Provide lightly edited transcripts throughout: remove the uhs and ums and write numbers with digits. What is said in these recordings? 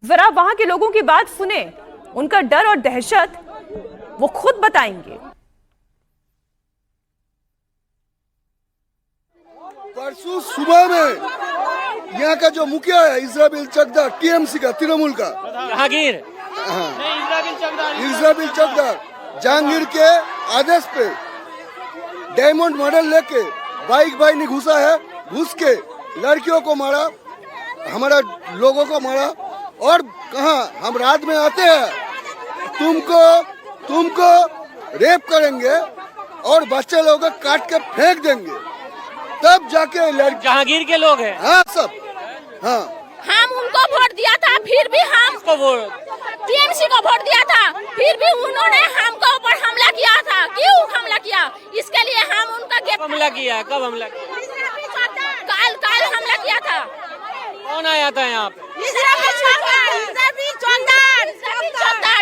जरा वहां के लोगों की बात सुने, उनका डर और दहशत वो खुद बताएंगे। परसों सुबह में यहाँ का जो मुखिया है इस्राबिल चकदार, टीएमसी का, तृणमूल का, जहांगीर, इस्राबिल चकदार, जहांगीर के आदेश पे डायमंड मॉडल लेके बाइक भाई ने घुसा है, घुस के लड़कियों को मारा, हमारा लोगों को मारा। और कहा हम रात में आते हैं, तुमको रेप करेंगे और बच्चे लोगों को काट के फेंक देंगे, तब जाके लड़की। जहांगीर के लोग हैं। हाँ सब, हाँ हम उनको वोट दिया था, फिर भी हम इसको वोट टीएमसी को वोट दिया था, फिर भी उन्होंने हमको ऊपर हमला किया था। क्यों हमला किया? इसके लिए हम उनका कब हमला किया? कब हमला किया? काल हमला किया था। कौन आया था यहाँ पे?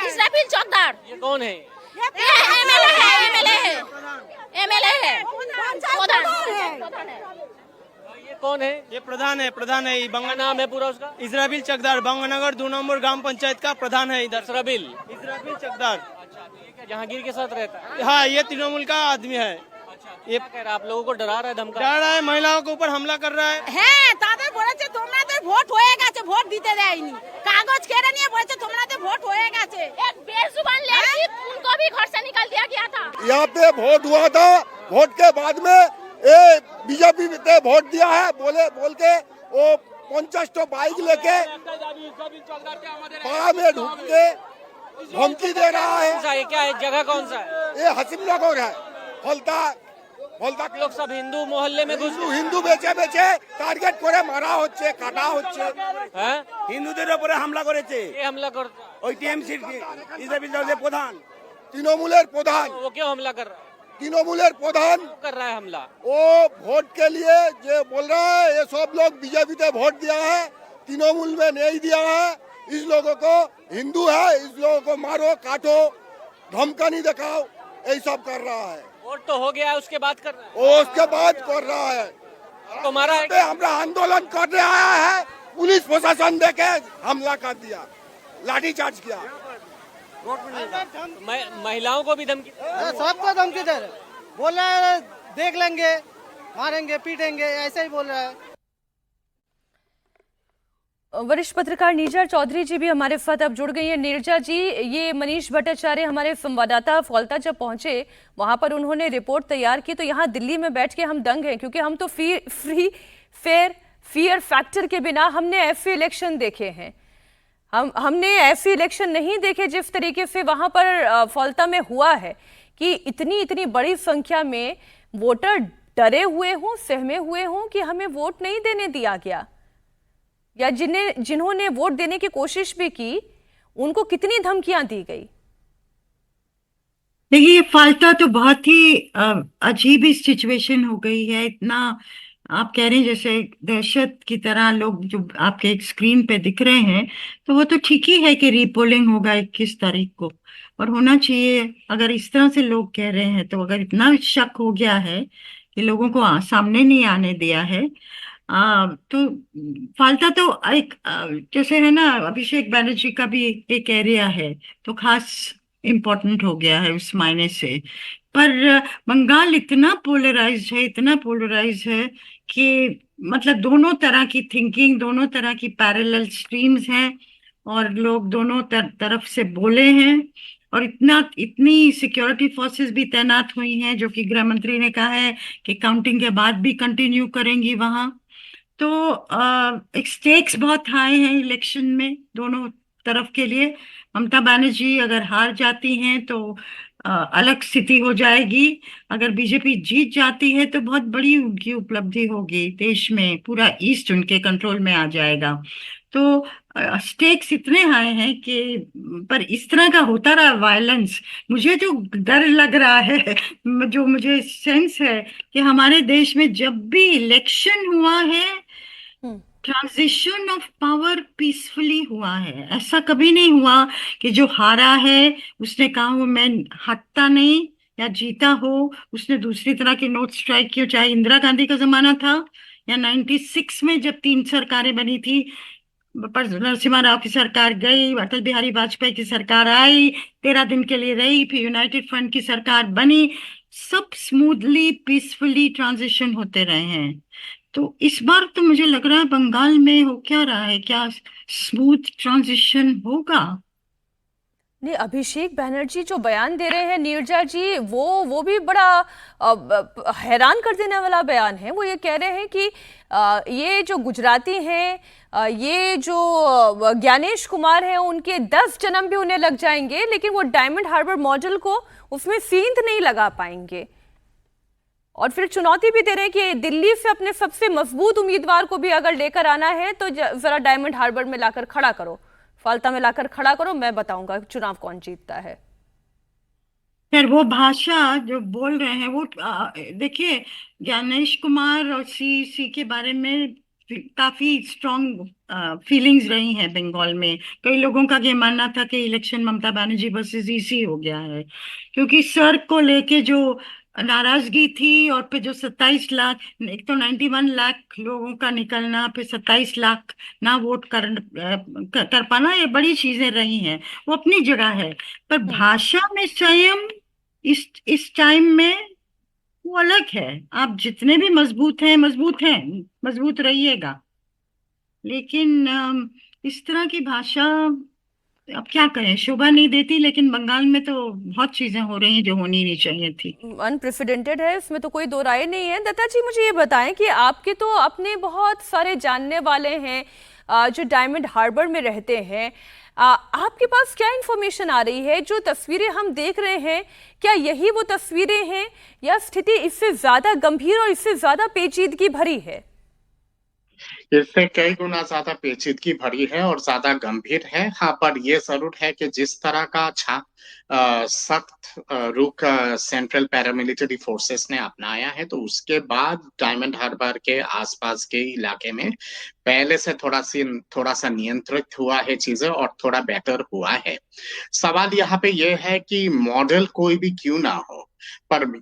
इस्राबिल चौकदार। ये कौन है? एमएलए है। ये कौन है? ये प्रधान है। ये क्या नाम है पूरा उसका? इस्राबिल चकदार, बंगनगर 2 नंबर ग्राम पंचायत का प्रधान है इधर। इस्राबिल इस्राबिल चकदार। अच्छा, तो ये क्या जहांगीर के साथ रहता है? हाँ, ये तृणमूल का आदमी है। ये कह रहा है आप लोगों को डरा रहा है, धमका डर रहा है, महिलाओं के ऊपर हमला कर रहा है। হ্যাঁ তাদের বলেছে তোমরাদের ভোট হয়ে গেছে, ভোট দিতে দেয়নি, কাগজ কেড়ে নিয়ে বলেছে তোমরাদের ভোট হয়ে গেছে। এক बेजुबान लड़की उनको भी घर से निकाल दिया गया था। यहाँ पे वोट हुआ था, वोट के बाद में ये बीजेपी ने वोट दिया है बोल के वो 50 तो बाइक लेके पारा में ढूंढ के धमकी दे रहा है। कौन सा है? क्या है? जगह कौन सा है? ये हसीम नगर है, फलता आप लोग सब हिंदू मोहल्ले में घुस হিন্দু বেচে টার্গেট করে মারা হচ্ছে, কাটা হচ্ছে। हैं? হিন্দুদের উপরে হামলা করেছে ये हमला करता है? ওই টিএমসির ইসরাবিল দলের প্রধান। তৃণমূলের প্রধান, वो क्यों हमला कर रहा है? তৃণমূলের প্রধান क्यों कर रहा है हमला? वो वोट के लिए जो बोल रहा है ये सब लोग बीजेपी ने वोट दिया है, तृणमूल में नहीं दिया है, इस लोगों को हिंदू है, इस लोगों को मारो काटो धमकानी दिखाओ, यही सब कर रहा है। वोट तो हो गया है, उसके बाद कर रहा है? वो उसके बाद कर रहा है। आपको मारा है? हमारा आंदोलन करने आया है, पुलिस प्रशासन देके हमला कर दिया, लाठीचार्ज किया। महिलाओं को भी धमकी? सबको धमकी दे रहे, बोल रहा है देख लेंगे, मारेंगे पीटेंगे, ऐसे ही बोल रहा है। वरिष्ठ पत्रकार नीरजा चौधरी जी भी हमारे साथ अब जुड़ गई हैं। नीरजा जी, ये मनीष भट्टाचार्य हमारे संवाददाता फौलता जब पहुंचे वहां पर उन्होंने रिपोर्ट तैयार की, तो यहाँ दिल्ली में बैठ के हम दंग हैं, क्योंकि हम तो फियर फैक्टर के बिना हमने ऐसे इलेक्शन देखे हैं, हमने ऐसे इलेक्शन नहीं देखे जिस तरीके से वहां पर फौलता में हुआ है, कि इतनी बड़ी संख्या में वोटर डरे हुए हों, सहमे हुए हों कि हमें वोट नहीं देने दिया गया, या जिन्होंने वोट देने की कोशिश भी की उनको कितनी धमकियां दी गई। देखिए, ये फाल्ता तो बहुत ही अजीब ही सिचुएशन हो गई है। इतना आप कह रहे हैं जैसे दहशत की तरह लोग जो आपके एक स्क्रीन पे दिख रहे हैं, तो वो तो ठीक ही है कि रीपोलिंग होगा 21 तारीख को, और होना चाहिए। अगर इस तरह से लोग कह रहे हैं, तो अगर इतना शक हो गया है कि लोगों को सामने नहीं आने दिया है, तो फाल्ता तो एक जैसे है ना, अभिषेक बैनर्जी का भी एक एरिया है, तो खास इम्पोर्टेंट हो गया है उस मायने से। पर बंगाल इतना पोलराइज्ड है कि मतलब दोनों तरह की थिंकिंग, दोनों तरह की पैरेलल स्ट्रीम्स हैं, और लोग दोनों तरफ से बोले हैं, और इतनी सिक्योरिटी फोर्सेस भी तैनात हुई हैं, जो कि गृह मंत्री ने कहा है कि काउंटिंग के बाद भी कंटिन्यू करेंगी वहां। तो एक स्टेक्स बहुत हाई हैं इलेक्शन में दोनों तरफ के लिए। ममता बनर्जी अगर हार जाती हैं तो अलग स्थिति हो जाएगी, अगर बीजेपी जीत जाती है तो बहुत बड़ी उनकी उपलब्धि होगी, देश में पूरा ईस्ट उनके कंट्रोल में आ जाएगा। तो स्टेक्स इतने हाई हैं कि, पर इस तरह का होता रहा वायलेंस, मुझे जो डर लग रहा है, जो मुझे सेंस है कि हमारे देश में जब भी इलेक्शन हुआ है, ट्रांजिशन ऑफ पावर पीसफुली हुआ है। ऐसा कभी नहीं हुआ कि जो हारा है उसने कहा हो मैं हटता नहीं, या जीता हो उसने दूसरी तरह के नोट स्ट्राइक किए, चाहे इंदिरा गांधी का जमाना था या 96 में जब 3 सरकारें बनी थी, पर नरसिम्हा राव की सरकार गई, अटल बिहारी वाजपेयी की सरकार आई, 13 दिन के लिए रही, फिर यूनाइटेड फ्रंट की सरकार बनी, सब स्मूथली पीसफुली ट्रांजिशन होते रहे हैं। तो इस बार तो मुझे लग रहा है बंगाल में हो क्या रहा है, क्या स्मूथ ट्रांजिशन होगा? नहीं, अभिषेक बैनर्जी जो बयान दे रहे हैं नीरजा जी, वो भी बड़ा हैरान कर देने वाला बयान है। वो ये कह रहे हैं कि ये जो गुजराती हैं, ये जो ज्ञानेश कुमार हैं, उनके 10 जन्म भी उन्हें लग जाएंगे, लेकिन वो डायमंड हार्बर मॉडल को उसमें सींध नहीं लगा पाएंगे। और फिर चुनौती भी दे रहे हैं कि दिल्ली से अपने सबसे मजबूत उम्मीदवार को भी अगर लेकर आना है तो जरा डायमंड हार्बर में लाकर खड़ा करो, फाल्ता में लाकर खड़ा करो, मैं बताऊंगा चुनाव कौन जीतता है। खैर, वो भाषा जो बोल रहे हैं वो देखिए, ज्ञानेश कुमार और सी के बारे में काफी स्ट्रॉन्ग फीलिंग्स रही हैं बंगाल में। कई लोगों का ये मानना था कि election Mamata Banerjee versus EC हो गया है, क्योंकि सर को लेके जो नाराजगी थी, और फिर जो 27 लाख, एक तो 91 लाख लोगों का निकलना, फिर 27 लाख ना वोट कर पाना, ये बड़ी चीजें रही हैं। वो अपनी जगह है, पर भाषा में संयम इस टाइम में वो अलग है। आप जितने भी मजबूत रहिएगा, लेकिन इस तरह की भाषा अब क्या कहें, शोभा नहीं देती। लेकिन बंगाल में तो बहुत चीजें हो रही हैं जो होनी नहीं चाहिए थी। अनप्रेसिडेंटेड है, इसमें तो कोई दो राय नहीं है। दत्ता जी, मुझे ये बताएं कि आपके तो अपने बहुत सारे जानने वाले हैं जो डायमंड हार्बर में रहते हैं। आपके पास क्या इंफॉर्मेशन आ रही है? जो तस्वीरें हम देख रहे हैं, क्या यही वो तस्वीरें हैं या स्थिति इससे ज्यादा गंभीर और इससे ज्यादा पेचीदगी भरी है? इससे कई गुना ज्यादा पेचीदगी भरी है और ज्यादा गंभीर है। हाँ, पर यह जरूर है कि जिस तरह का सख्त रुख सेंट्रल पैरामिलिट्री फोर्सेस ने अपनाया है, तो उसके बाद डायमंड हार्बर के आसपास के इलाके में पहले से थोड़ा सा नियंत्रित हुआ है चीजें और थोड़ा बेटर हुआ है। सवाल यहाँ पे यह है कि मॉडल कोई भी क्यों ना हो, पर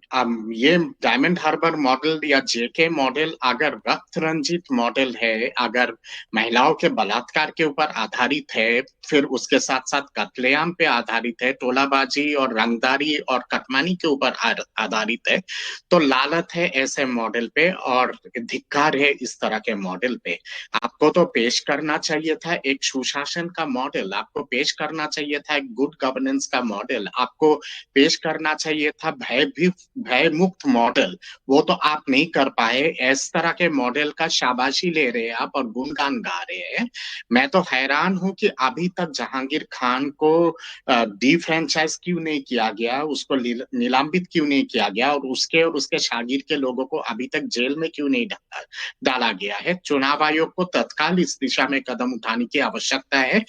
ये डायमंड हार्बर मॉडल या जेके मॉडल अगर रक्त रंजित मॉडल है, अगर महिलाओं के बलात्कार के ऊपर आधारित है, फिर उसके साथ साथ कत्लेआम पे आधारित है, टोलाबाजी और रंगदारी और कटमानी के ऊपर आधारित है, तो लालत है ऐसे मॉडल पे और धिक्कार है इस तरह के मॉडल पे। आपको तो पेश करना चाहिए था एक सुशासन का मॉडल, आपको पेश करना चाहिए था एक गुड गवर्नेंस का मॉडल, आपको पेश करना चाहिए था भय मुक्त मॉडल। वो तो आप नहीं कर पाए। इस तरह के मॉडल का शाबाशी ले रहे हैं आप और गुणगान गा रहे हैं। मैं तो हैरान हूं कि अभी तक जहांगीर खान को डिफ्रेंचाइज क्यों नहीं किया गया, उसको निलंबित क्यों नहीं किया गया, और उसके शागिर के लोगों को अभी तक जेल में क्यों नहीं डाला गया है। चुनाव आयोग को तत्काल इस दिशा में कदम उठाने की आवश्यकता है।